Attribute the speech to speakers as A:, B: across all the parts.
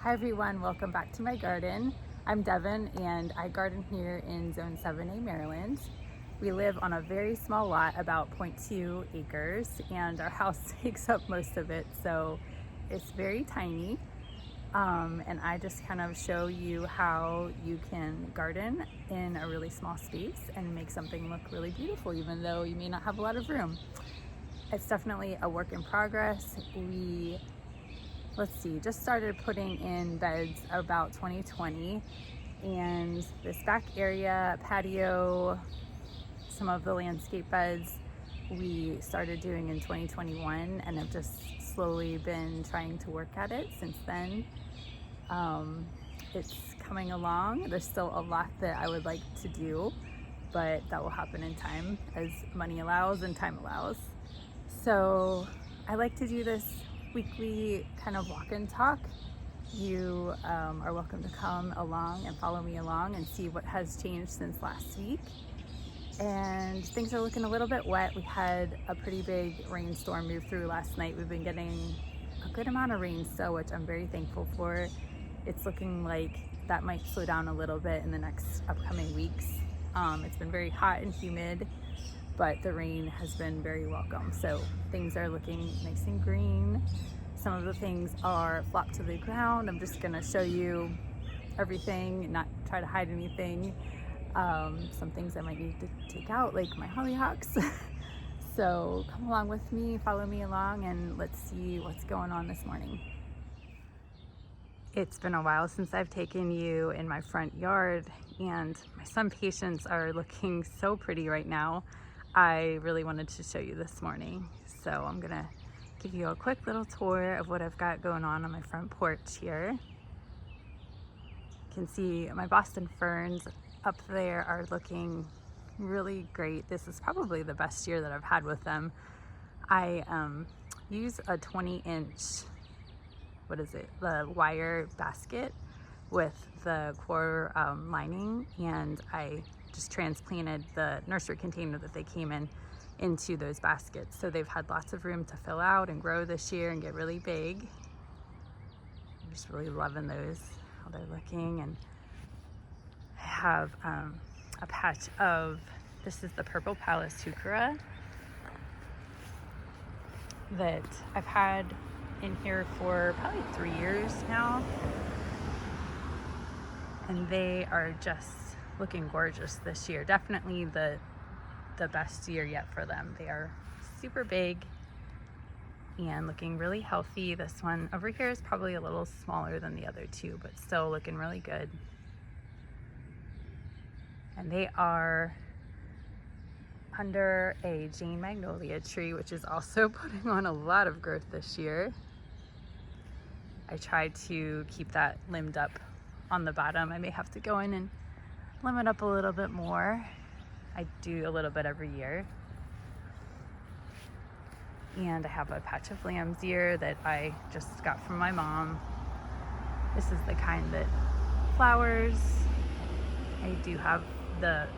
A: Hi everyone, welcome back to my garden. I'm Devin and I garden here in Zone 7A, Maryland. We live on a very small lot, about 0.2 acres, and our house takes up most of it, so it's very tiny. And I just kind of show you how you can garden in a really small space and make something look really beautiful, even though you may not have a lot of room. It's definitely a work in progress. Just started putting in beds about 2020, and this back area, patio, some of the landscape beds we started doing in 2021 and have just slowly been trying to work at it since then. It's coming along. There's still a lot that I would like to do, but that will happen in time as money allows and time allows. So I like to do this weekly kind of walk and talk. You are welcome to come along and follow me along and see what has changed since last week. And things are looking a little bit wet. We had a pretty big rainstorm move through last night. We've been getting a good amount of rain still, which I'm very thankful for. It's looking like that might slow down a little bit in the next upcoming weeks. It's been very hot and humid, but the rain has been very welcome. So things are looking nice and green. Some of the things are flopped to the ground. I'm just gonna show you everything, not try to hide anything. Some things I might need to take out, like my hollyhocks. So come along with me, follow me along, and let's see what's going on this morning. It's been a while since I've taken you in my front yard, and my sun patients are looking so pretty right now. I really wanted to show you this morning. So I'm gonna give you a quick little tour of what I've got going on my front porch here. You can see my Boston ferns up there are looking really great. This is probably the best year that I've had with them. I use a 20-inch, the wire basket with the core lining, and I just transplanted the nursery container that they came in into those baskets. So they've had lots of room to fill out and grow this year and get really big. I'm just really loving those, how they're looking. And I have a patch of, this is the Purple Palace Heuchera that I've had in here for probably 3 years now. And they are just looking gorgeous this year. Definitely the best year yet for them. They are super big and looking really healthy. This one over here is probably a little smaller than the other two, but still looking really good. And they are under a Jane Magnolia tree, which is also putting on a lot of growth this year. I tried to keep that limbed up on the bottom. I may have to go in and limb it up a little bit more. I do a little bit every year. And I have a patch of lamb's ear that I just got from my mom. This is the kind that flowers. I do have the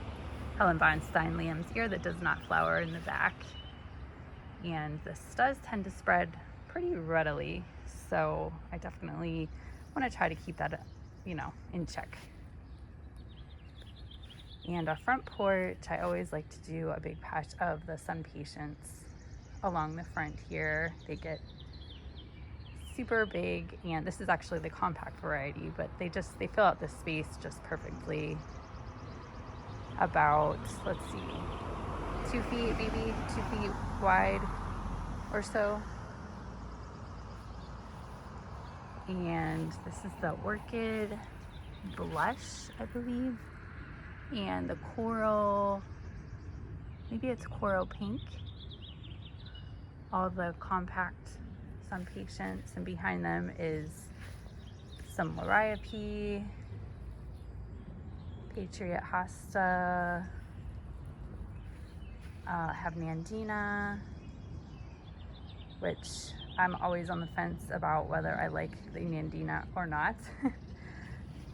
A: Helen Bonstein lamb's ear that does not flower in the back. And this does tend to spread pretty readily. So I definitely want to try to keep that, in check. And our front porch, I always like to do a big patch of the sun patients along the front here. They get super big, and this is actually the compact variety, but they fill out the space just perfectly. About, 2 feet, maybe 2 feet wide or so. And this is the Orchid Blush, I believe. And the coral, maybe it's coral pink. All the compact sun patients, and behind them is some Liriope, Patriot Hosta, have Nandina, which I'm always on the fence about whether I like the Nandina or not.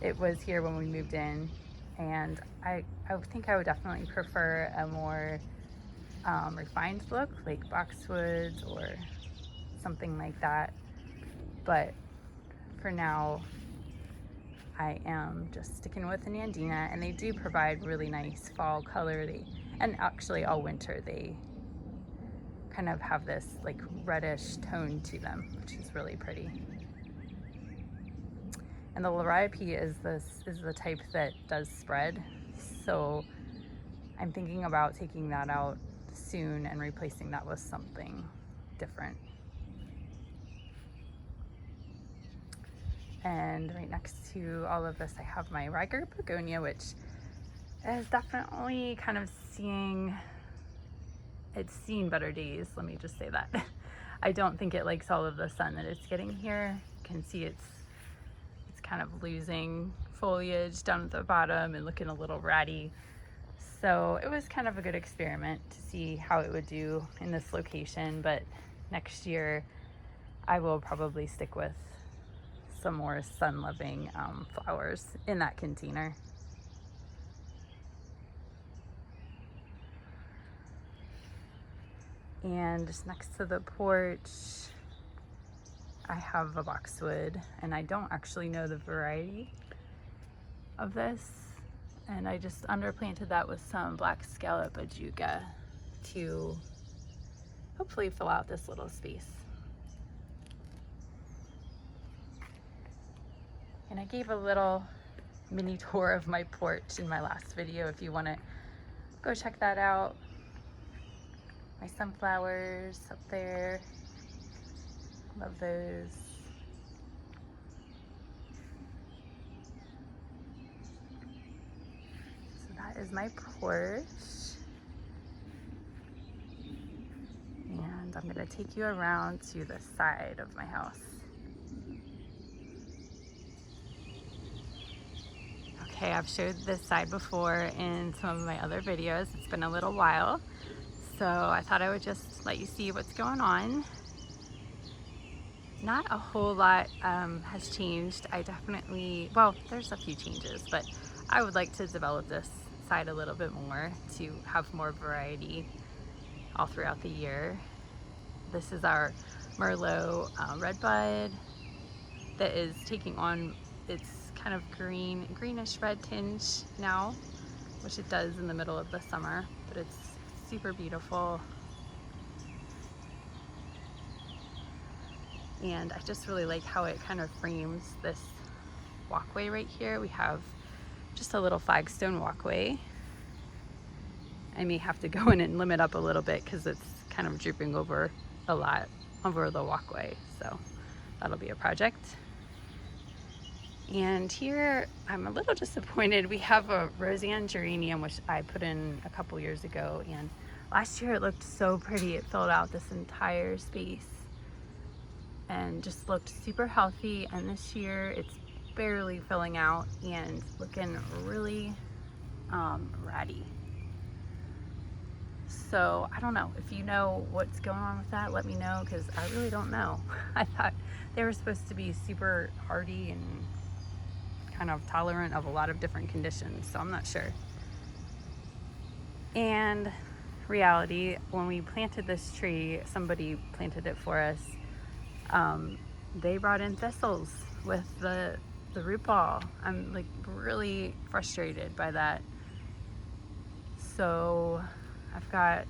A: It was here when we moved in, and I think I would definitely prefer a more refined look, like boxwoods or something like that. But for now, I am just sticking with the Nandina, and they do provide really nice fall color. And actually all winter they kind of have this like reddish tone to them, which is really pretty. And the Liriope is the type that does spread, so I'm thinking about taking that out soon and replacing that with something different. And right next to all of this I have my Reiger begonia, which is definitely kind of seen better days, let me just say that. I don't think it likes all of the sun that it's getting here. You can see it's kind of losing foliage down at the bottom and looking a little ratty. So it was kind of a good experiment to see how it would do in this location, but next year I will probably stick with some more sun-loving flowers in that container. And just next to the porch, I have a boxwood, and I don't actually know the variety of this. And I just underplanted that with some black scallop ajuga to hopefully fill out this little space. And I gave a little mini tour of my porch in my last video if you want to go check that out. My sunflowers up there, love those. So that is my porch. And I'm gonna take you around to the side of my house. Okay, I've showed this side before in some of my other videos. It's been a little while, so I thought I would just let you see what's going on. Not a whole lot has changed. Well, there's a few changes, but I would like to develop this side a little bit more to have more variety all throughout the year. This is our Merlot redbud that is taking on its kind of greenish red tinge now, which it does in the middle of the summer, but it's super beautiful. And I just really like how it kind of frames this walkway right here. We have just a little flagstone walkway. I may have to go in and limit up a little bit because it's kind of drooping over a lot over the walkway, so that'll be a project. And here I'm a little disappointed. We have a Roseanne geranium, which I put in a couple years ago, and last year it looked so pretty. It filled out this entire space and just looked super healthy, and this year it's barely filling out and looking really ratty. So I don't know, if you know what's going on with that, let me know, because I really don't know. I thought they were supposed to be super hardy and kind of tolerant of a lot of different conditions, so I'm not sure. And reality, when we planted this tree, somebody planted it for us, they brought in thistles with the root ball. I'm like really frustrated by that. So I've got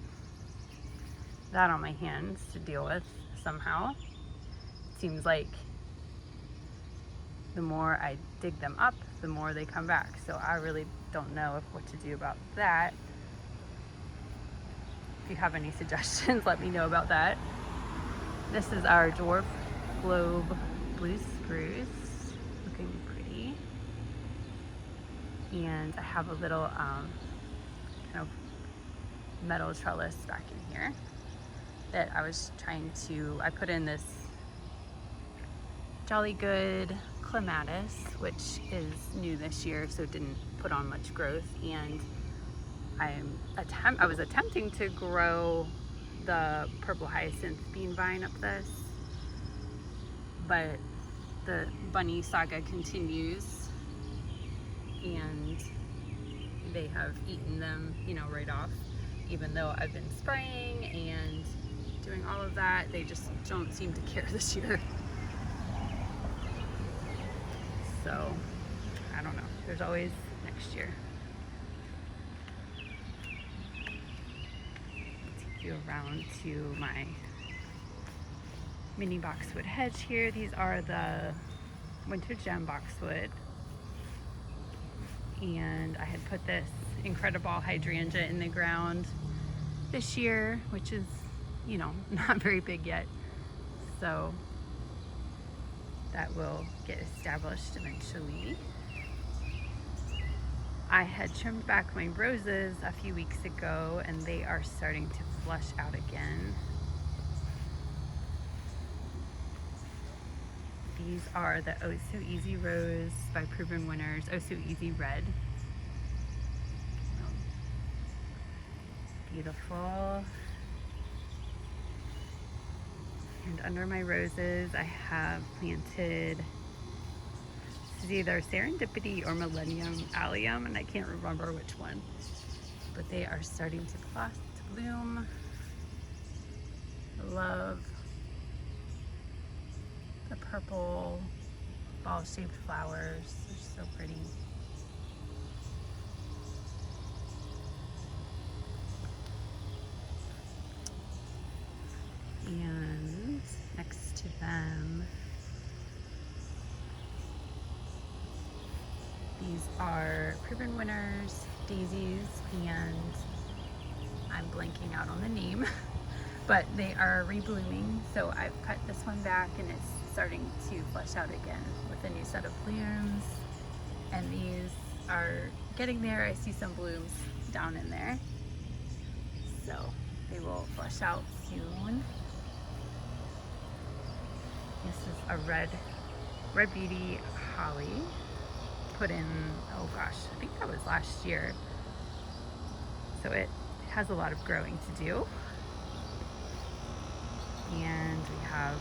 A: that on my hands to deal with somehow. It seems like the more I dig them up, the more they come back. So I really don't know what to do about that. If you have any suggestions, let me know about that. This is our dwarf globe blue spruce, looking pretty. And I have a little kind of metal trellis back in here that I put in this Jolly Good clematis, which is new this year, so it didn't put on much growth. And I was attempting to grow the purple hyacinth bean vine up this, but the bunny saga continues and they have eaten them, right off. Even though I've been spraying and doing all of that, they just don't seem to care this year. So I don't know. There's always next year. Take you around to my mini boxwood hedge here. These are the winter gem boxwood. And I had put this incredible hydrangea in the ground this year, which is, you know, not very big yet. So that will get established eventually. I had trimmed back my roses a few weeks ago and they are starting to flush out again. These are the Oh So Easy Rose by Proven Winners, Oh So Easy Red. Beautiful. And under my roses, I have planted, this is either Serendipity or Millennium Allium, and I can't remember which one, but they are starting to bloom. I love the purple ball-shaped flowers. They're so pretty. And next to them, these are Proven Winners daisies, and I'm blanking out on the name, but they are reblooming. So I've cut this one back and it's starting to flush out again with a new set of blooms. And these are getting there. I see some blooms down in there. So they will flush out soon. This is a red beauty holly. Put in, oh gosh, I think that was last year. So it has a lot of growing to do. And we have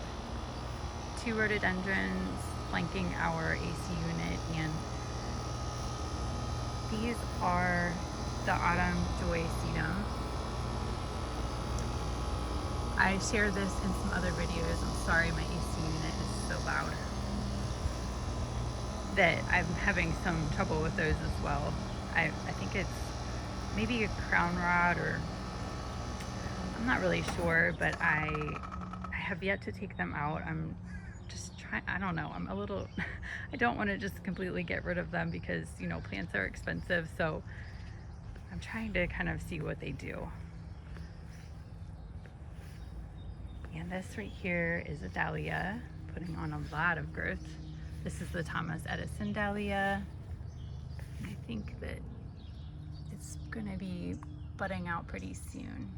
A: 2 rhododendrons flanking our AC unit, and these are the Autumn Joy Sedum. I shared this in some other videos. I'm sorry, my AC unit is so loud that I'm having some trouble with those as well. I think it's maybe a crown rod, or I'm not really sure, but I have yet to take them out. I'm just trying, I don't know, I'm a little, I don't want to just completely get rid of them because, you know, plants are expensive, so I'm trying to kind of see what they do. And this right here is a dahlia, putting on a lot of growth. This is the Thomas Edison dahlia. I think that it's gonna be budding out pretty soon.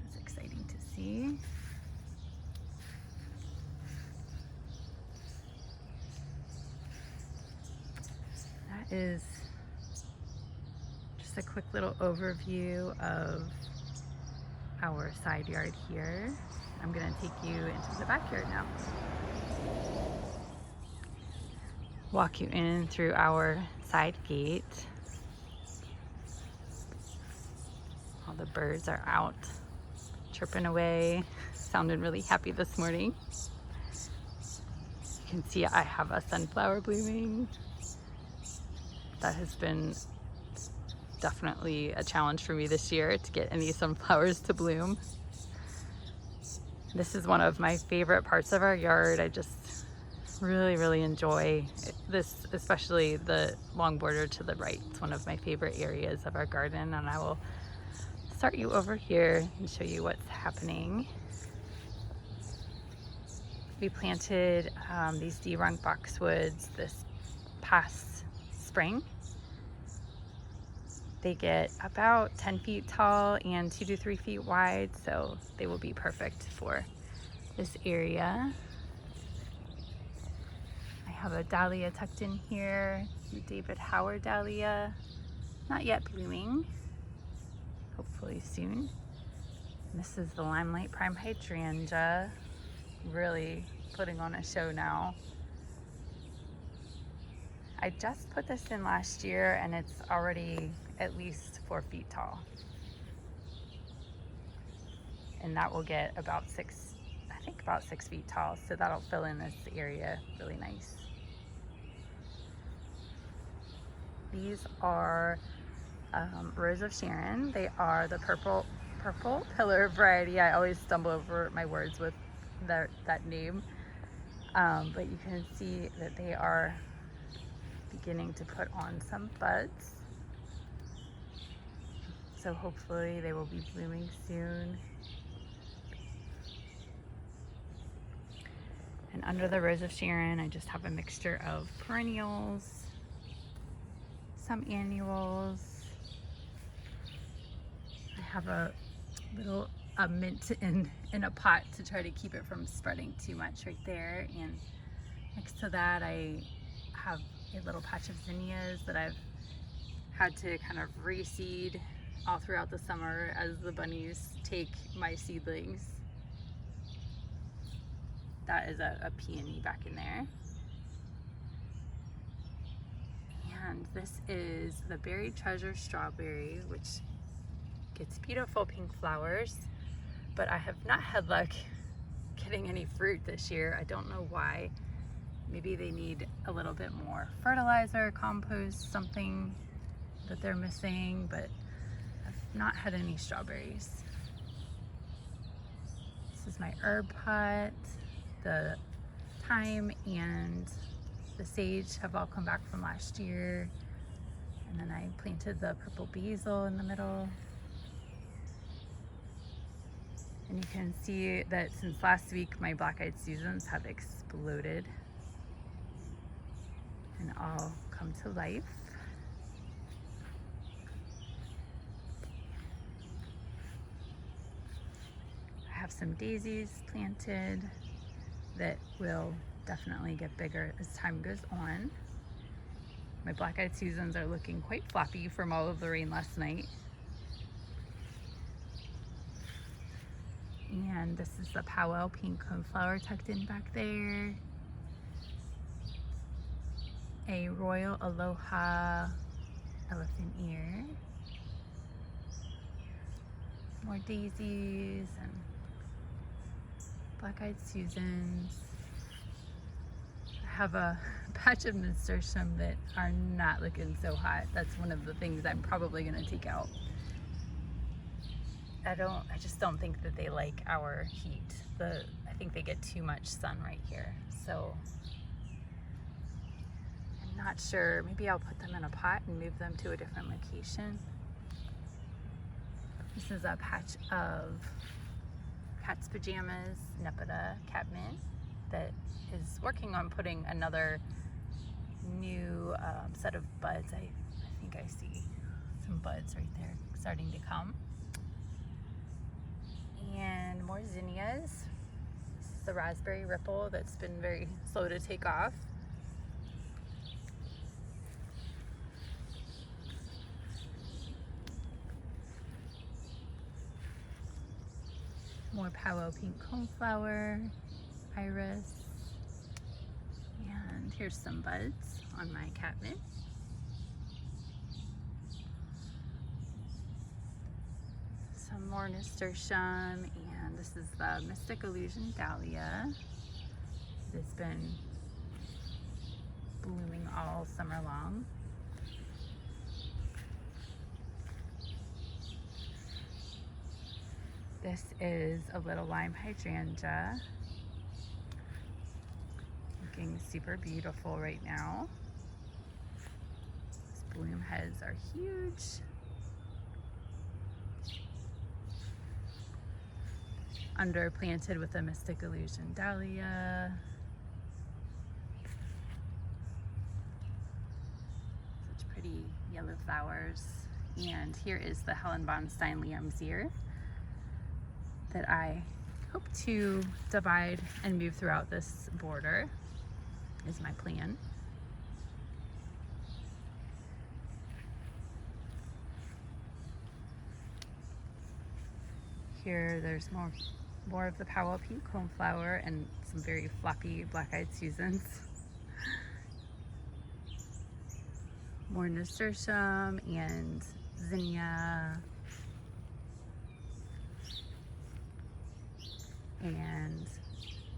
A: It's exciting to see. That is just a quick little overview of our side yard here. I'm gonna take you into the backyard now. Walk you in through our side gate. All the birds are out chirping away, sounding really happy this morning. You can see I have a sunflower blooming. That has been definitely a challenge for me this year to get any sunflowers to bloom. This is one of my favorite parts of our yard. I just really enjoy this, especially the long border to the right. It's one of my favorite areas of our garden, and I will start you over here and show you what's happening. We planted these D-Runk boxwoods this past spring. They get about 10 feet tall and 2 to 3 feet wide, so they will be perfect for this area. I have a dahlia tucked in here, the David Howard dahlia, not yet blooming, hopefully soon. And this is the Limelight Prime Hydrangea, really putting on a show now. I just put this in last year and it's already at least 4 feet tall. And that will get about about 6 feet tall. So that'll fill in this area really nice. These are Rose of Sharon. They are the purple pillar variety. I always stumble over my words with that name. But you can see that they are beginning to put on some buds. So hopefully they will be blooming soon. And under the Rose of Sharon, I just have a mixture of perennials, some annuals. I have a little mint in a pot to try to keep it from spreading too much right there. And next to that, I have a little patch of zinnias that I've had to kind of reseed all throughout the summer as the bunnies take my seedlings. That is a peony back in there. And this is the Berry Treasure Strawberry, which gets beautiful pink flowers, but I have not had luck getting any fruit this year. I don't know why. Maybe they need a little bit more fertilizer, compost, something that they're missing, but I've not had any strawberries. This is my herb pot. The thyme and the sage have all come back from last year. And then I planted the purple basil in the middle. And you can see that since last week, my black-eyed Susans have exploded and all come to life. I have some daisies planted that will definitely get bigger as time goes on. My black-eyed Susans are looking quite floppy from all of the rain last night. And this is the Powell pink coneflower tucked in back there. A Royal Aloha elephant ear. More daisies and black-eyed Susans. I have a patch of nasturtium that are not looking so hot. That's one of the things I'm probably gonna take out. I just don't think that they like our heat. I think they get too much sun right here. So I'm not sure. Maybe I'll put them in a pot and move them to a different location. This is a patch of Cat's Pajamas Nepeta catmint that is working on putting another new set of buds. I think I see some buds right there starting to come. And more zinnias. This is the Raspberry Ripple that's been very slow to take off. More Powell pink coneflower, iris. And here's some buds on my catmint. Some more nasturtium, and this is the Mystic Illusion Dahlia. It's been blooming all summer long. This is a little lime hydrangea. Looking super beautiful right now. These bloom heads are huge. Underplanted with a Mystic Illusion Dahlia. Such pretty yellow flowers. And here is the Helen Bonstein Liam's-Ear that I hope to divide and move throughout this border, is my plan. Here there's more of the Powell pink coneflower and some very floppy black-eyed Susans. More nasturtium and zinnia. And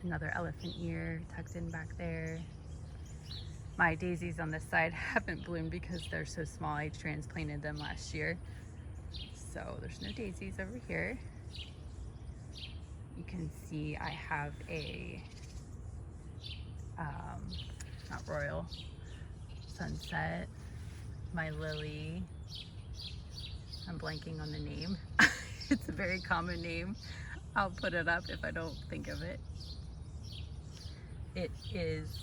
A: another elephant ear tucked in back there. My daisies on this side haven't bloomed because they're so small. I transplanted them last year. So there's no daisies over here. You can see I have a, not royal, sunset, my lily. I'm blanking on the name. It's a very common name. I'll put it up if I don't think of it. It is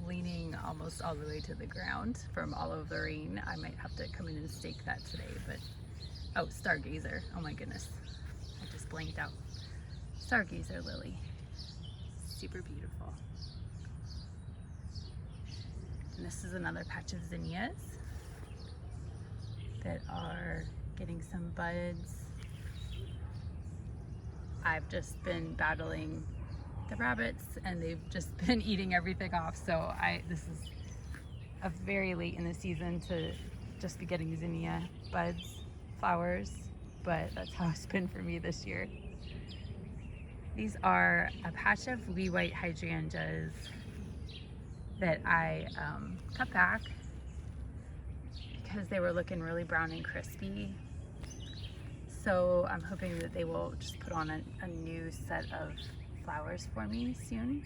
A: leaning almost all the way to the ground from all of the rain. I might have to come in and stake that today, but oh, stargazer. Oh my goodness, I just blanked out. Stargazer lily, super beautiful. And this is another patch of zinnias that are getting some buds. I've just been battling the rabbits and they've just been eating everything off. So this is a very late in the season to just be getting zinnia buds, flowers, but that's how it's been for me this year. These are a patch of wee white hydrangeas that I cut back because they were looking really brown and crispy. So I'm hoping that they will just put on a new set of flowers for me soon.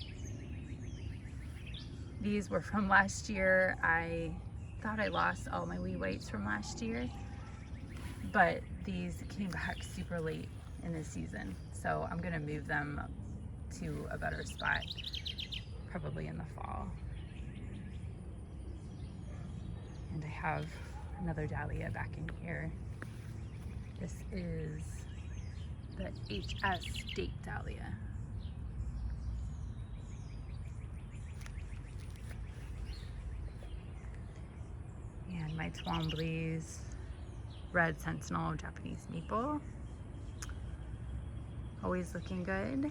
A: These were from last year. I thought I lost all my wee whites from last year, but these came back super late in the season. So I'm gonna move them to a better spot, probably in the fall. And I have another dahlia back in here. This is the HS Date Dahlia. And my Twombly's Red Sentinel Japanese Maple. Always looking good.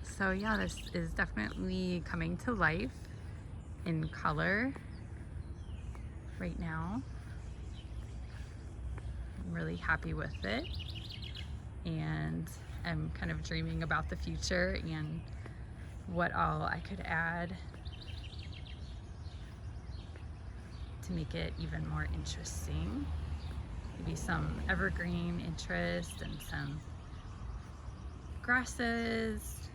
A: So yeah, this is definitely coming to life in color right now. I'm really happy with it, and I'm kind of dreaming about the future and what all I could add to make it even more interesting. Maybe some evergreen interest and some grasses,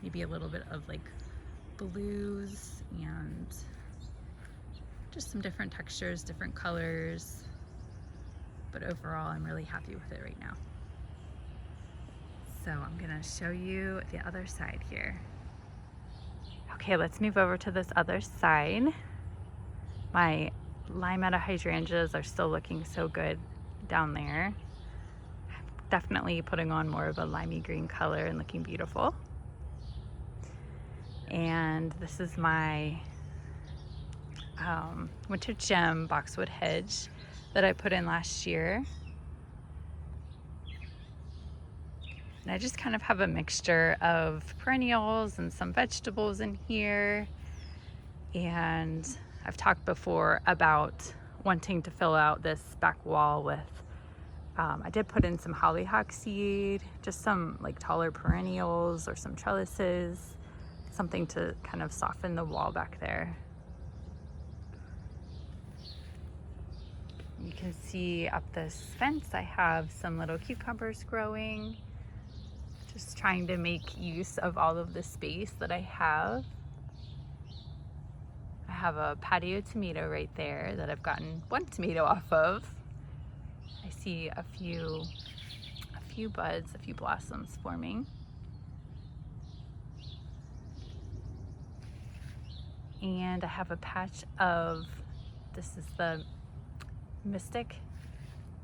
A: maybe a little bit of like blues and just some different textures, different colors. But overall, I'm really happy with it right now. So I'm gonna show you the other side here. Okay, let's move over to this other side. My Limetta hydrangeas are still looking so good down there. Definitely putting on more of a limey green color and looking beautiful. And this is my Winter Gem boxwood hedge that I put in last year. And I just kind of have a mixture of perennials and some vegetables in here. And I've talked before about wanting to fill out this back wall with, I did put in some hollyhock seed, just some like taller perennials or some trellises, something to kind of soften the wall back there. You can see up this fence I have some little cucumbers growing. Just trying to make use of all of the space that I have. I have a patio tomato right there that I've gotten one tomato off of. I see a few buds, a few blossoms forming. And I have a patch of, this is the Mystic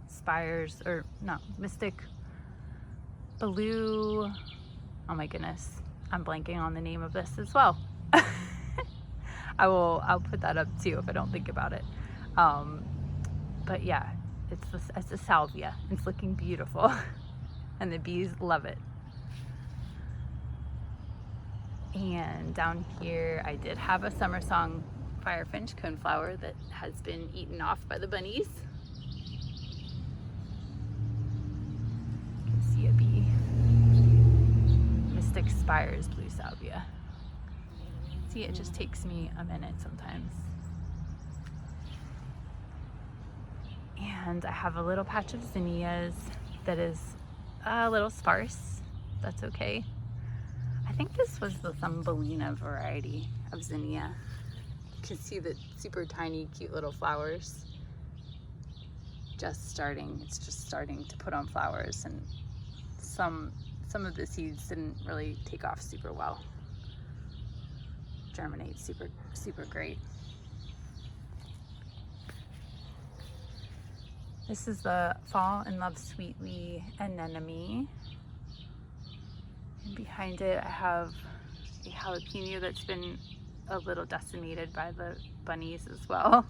A: Spires, or no, Mystic Blue, oh my goodness, I'm blanking on the name of this as well. I'll put that up too if I don't think about it. But yeah, it's a salvia. It's looking beautiful and the bees love it. And down here I did have a summer song firefinch coneflower that has been eaten off by the bunnies. You can see a bee. Mystic Spires blue salvia. See, it just takes me a minute sometimes. And I have a little patch of zinnias that is a little sparse. That's okay. I think this was the Thumbelina variety of zinnia. You can see the super tiny, cute little flowers. It's just starting to put on flowers, and some of the seeds didn't really take off super well. Germinate super great. This is the Fall in Love Sweetly anemone. And behind it I have a jalapeno that's been a little decimated by the bunnies as well.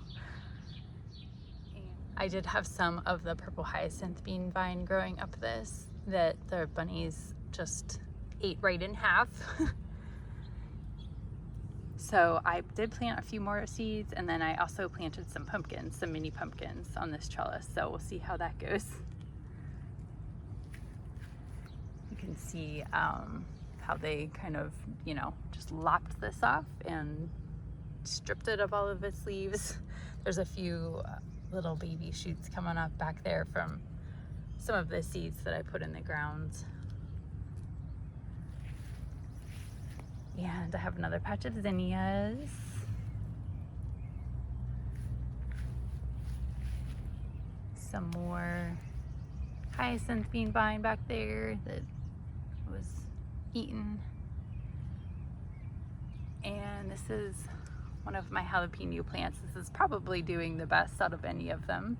A: I did have some of the purple hyacinth bean vine growing up this that the bunnies just ate right in half. So I did plant a few more seeds, and then I also planted some pumpkins, some mini pumpkins on this trellis. So we'll see how that goes. You can see how they kind of, just lopped this off and stripped it of all of its leaves. There's a few little baby shoots coming up back there from some of the seeds that I put in the ground. And I have another patch of zinnias. Some more hyacinth bean vine back there that was eaten. And this is one of my jalapeno plants. This is probably doing the best out of any of them.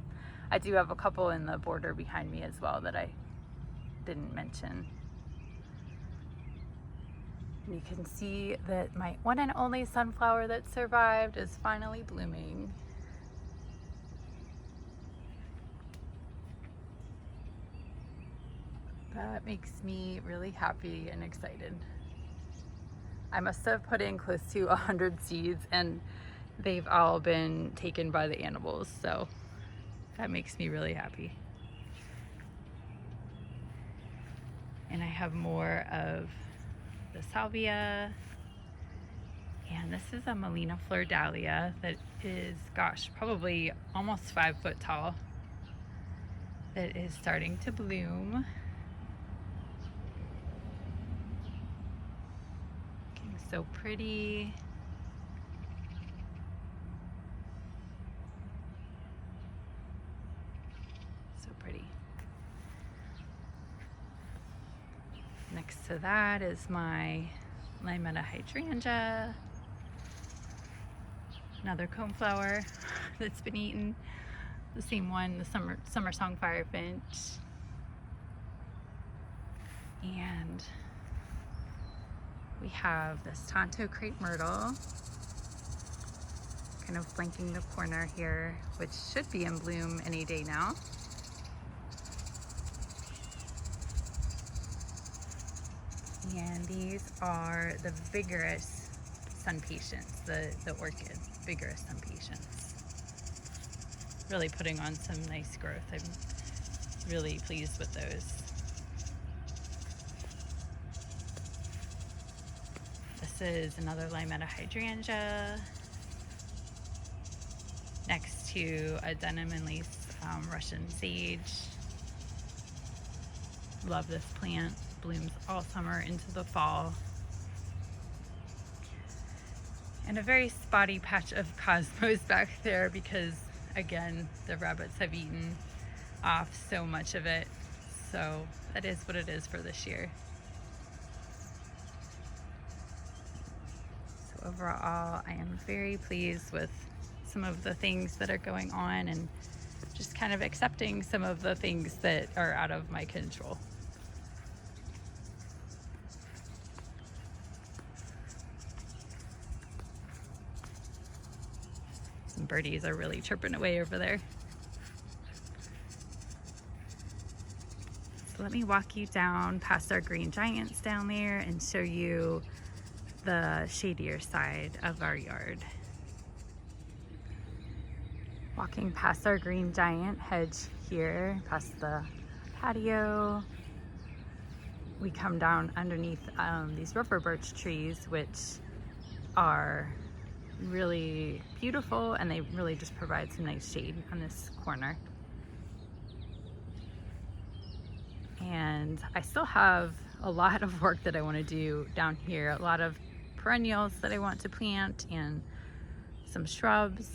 A: I do have a couple in the border behind me as well that I didn't mention. And you can see that my one and only sunflower that survived is finally blooming. That makes me really happy and excited. I must have put in close to 100 seeds, and they've all been taken by the animals, so that makes me really happy. And I have more of the salvia, and this is a Melina fleur dahlia that is, gosh, probably almost 5 foot tall, that is starting to bloom. Looking so pretty. So pretty. Next to that is my Limetta hydrangea, another coneflower that's been eaten. The same one, the summer song firefinch, and we have this Tonto crepe myrtle, kind of flanking the corner here, which should be in bloom any day now. And these are the vigorous sun patience, the orchid, vigorous sun patience. Really putting on some nice growth. I'm really pleased with those. This is another Limetta hydrangea next to a denim and lace Russian sage. Love this plant. Blooms all summer into the fall. And a very spotty patch of cosmos back there because, again, the rabbits have eaten off so much of it. So that is what it is for this year. So overall, I am very pleased with some of the things that are going on, and just kind of accepting some of the things that are out of my control. Some birdies are really chirping away over there. So let me walk you down past our green giants down there and show you the shadier side of our yard. Walking past our green giant hedge here, past the patio, we come down underneath these river birch trees, which are really beautiful, and they really just provide some nice shade on this corner. And I still have a lot of work that I want to do down here, a lot of perennials that I want to plant and some shrubs.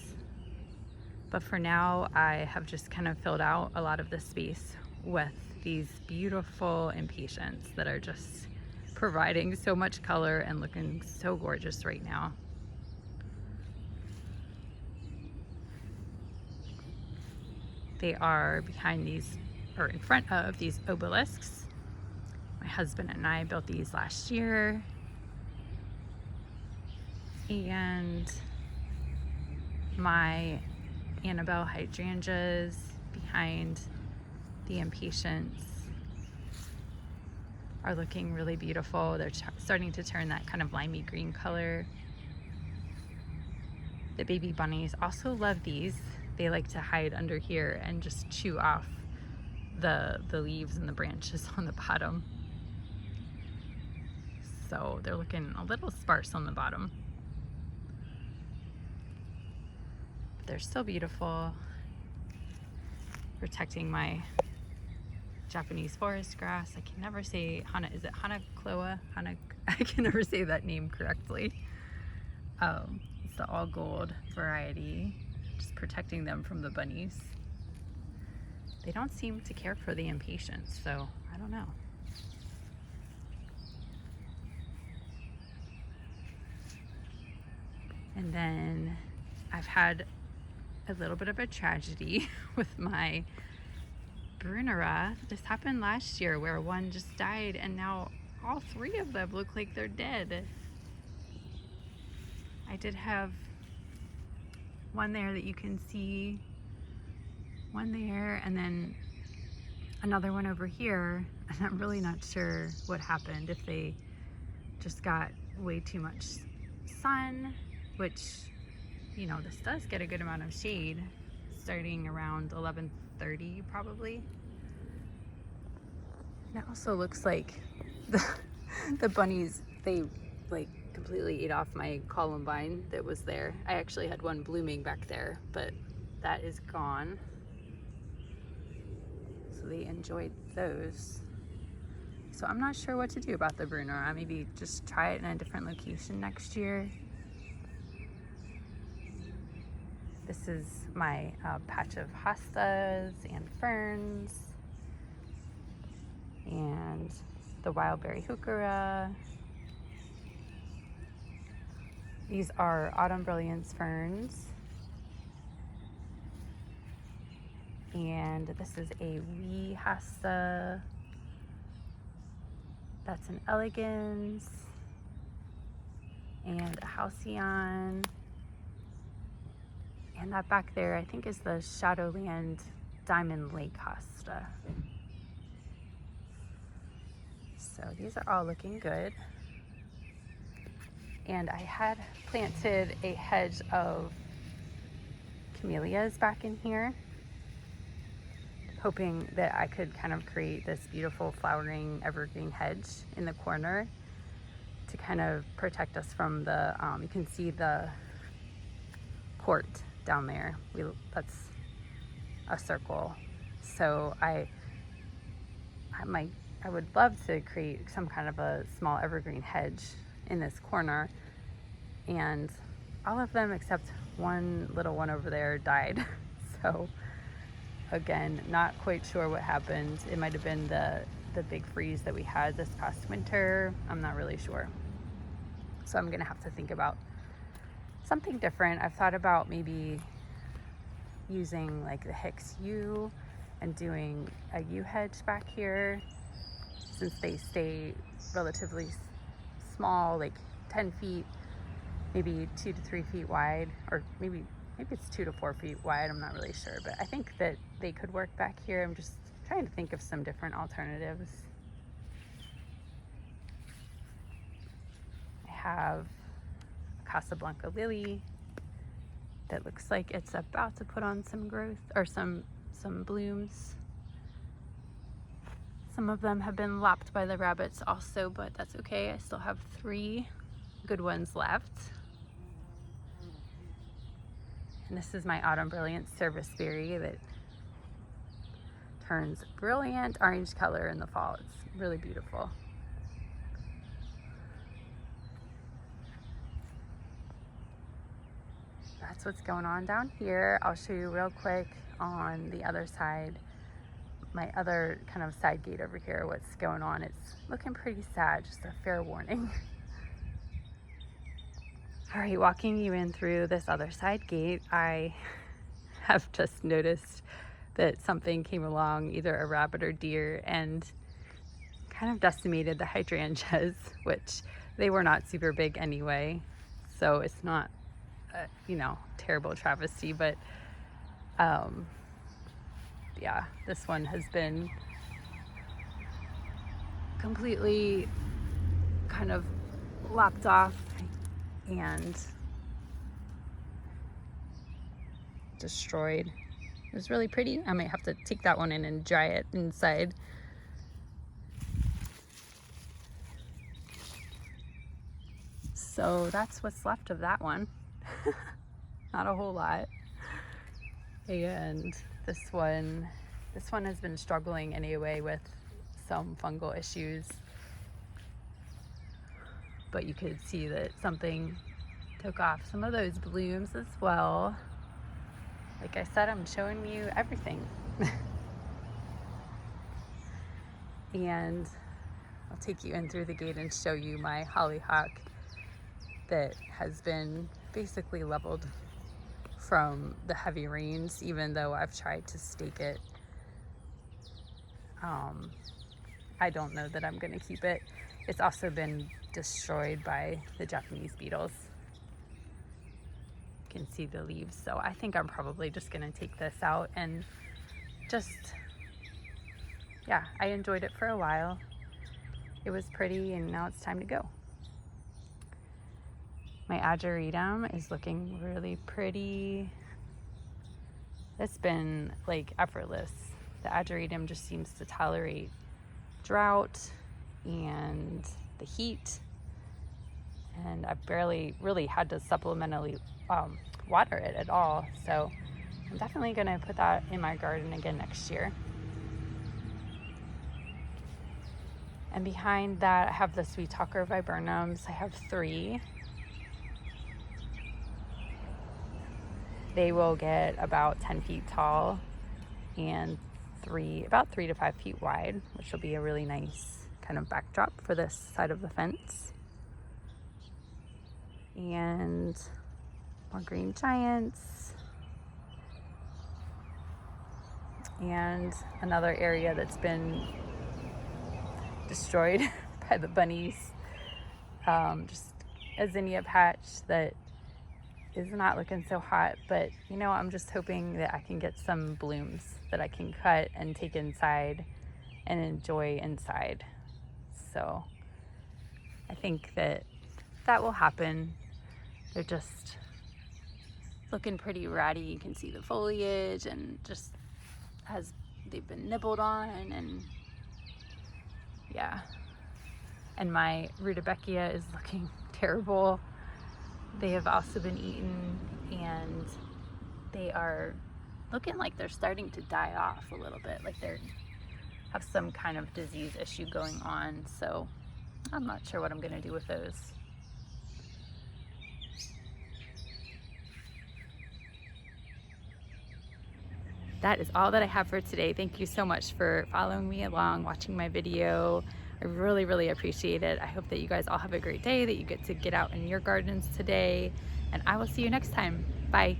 A: But for now, I have just kind of filled out a lot of the space with these beautiful impatiens that are just providing so much color and looking so gorgeous right now. They are behind these, or in front of these obelisks. My husband and I built these last year. And my Annabelle hydrangeas behind the impatiens are looking really beautiful. They're starting to turn that kind of limey green color. The baby bunnies also love these. They like to hide under here and just chew off the leaves and the branches on the bottom. So they're looking a little sparse on the bottom. But they're still beautiful. Protecting my Japanese forest grass. I can never say is it Hanakloa? I can never say that name correctly. It's the all gold variety. Just protecting them from the bunnies. They don't seem to care for the impatiens, so I don't know. And then I've had a little bit of a tragedy with my Brunera. This happened last year where one just died, and now all three of them look like they're dead. I did have one there that you can see, one there, and then another one over here, and I'm really not sure what happened, if they just got way too much sun, which, you know, this does get a good amount of shade starting around 11:30 probably. And it also looks like the bunnies, they like completely ate off my columbine that was there. I actually had one blooming back there, but that is gone. So they enjoyed those. So I'm not sure what to do about the Brunera. Maybe just try it in a different location next year. This is my patch of hostas and ferns, and the wildberry heuchera. These are autumn brilliance ferns, and this is a wee hosta. That's an elegans and a halcyon. And that back there, I think, is the Shadowland Diamond Lake hosta. So these are all looking good. And I had planted a hedge of camellias back in here, hoping that I could kind of create this beautiful flowering evergreen hedge in the corner to kind of protect us from the, you can see the court down there. That's a circle. So I would love to create some kind of a small evergreen hedge in this corner, and all of them except one little one over there died. So again, not quite sure what happened. It might have been the big freeze that we had this past winter. I'm not really sure. So I'm gonna have to think about something different. I've thought about maybe using like the Hicks yew and doing a yew hedge back here, since they stay relatively small, like 10 feet, maybe 2 to 3 feet wide, or maybe it's 2 to 4 feet wide. I'm not really sure, but I think that they could work back here. I'm just trying to think of some different alternatives. I have a Casablanca lily that looks like it's about to put on some growth, or some blooms. Some of them have been lapped by the rabbits also, but that's okay. I still have 3 good ones left. And this is my Autumn Brilliant Serviceberry that turns brilliant orange color in the fall. It's really beautiful. That's what's going on down here. I'll show you real quick on the other side, my other kind of side gate over here, what's going on. It's looking pretty sad, just a fair warning. All right, walking you in through this other side gate, I have just noticed that something came along, either a rabbit or deer, and kind of decimated the hydrangeas, which they were not super big anyway. So it's not, you know, terrible travesty, but yeah, this one has been completely kind of lopped off and destroyed. It was really pretty. I might have to take that one in and dry it inside. So that's what's left of that one. Not a whole lot. And this one has been struggling anyway with some fungal issues. But you could see that something took off some of those blooms as well. Like I said, I'm showing you everything. And I'll take you in through the gate and show you my hollyhock that has been basically leveled from the heavy rains, even though I've tried to stake it. I don't know that I'm going to keep it. It's also been destroyed by the Japanese beetles. You can see the leaves, so I think I'm probably just going to take this out and just, yeah, I enjoyed it for a while. It was pretty, and now it's time to go. My ageratum is looking really pretty. It's been like effortless. The ageratum just seems to tolerate drought and the heat, and I've barely really had to supplementally water it at all. So I'm definitely going to put that in my garden again next year. And behind that, I have the Sweet Talker viburnums. I have 3. They will get about 10 feet tall and about 3 to 5 feet wide, which will be a really nice kind of backdrop for this side of the fence. And more green giants. And another area that's been destroyed by the bunnies. Just a zinnia patch that is not looking so hot, but you know, I'm just hoping that I can get some blooms that I can cut and take inside and enjoy inside. So I think that will happen. They're just looking pretty ratty. You can see the foliage and just as they've been nibbled on, and yeah. And my rudbeckia is looking terrible. They have also been eaten, and they are looking like they're starting to die off a little bit, like they have some kind of disease issue going on. So I'm not sure what I'm going to do with those. That is all that I have for today. Thank you so much for following me along, watching my video. I really, really appreciate it. I hope that you guys all have a great day, that you get to get out in your gardens today, and I will see you next time. Bye.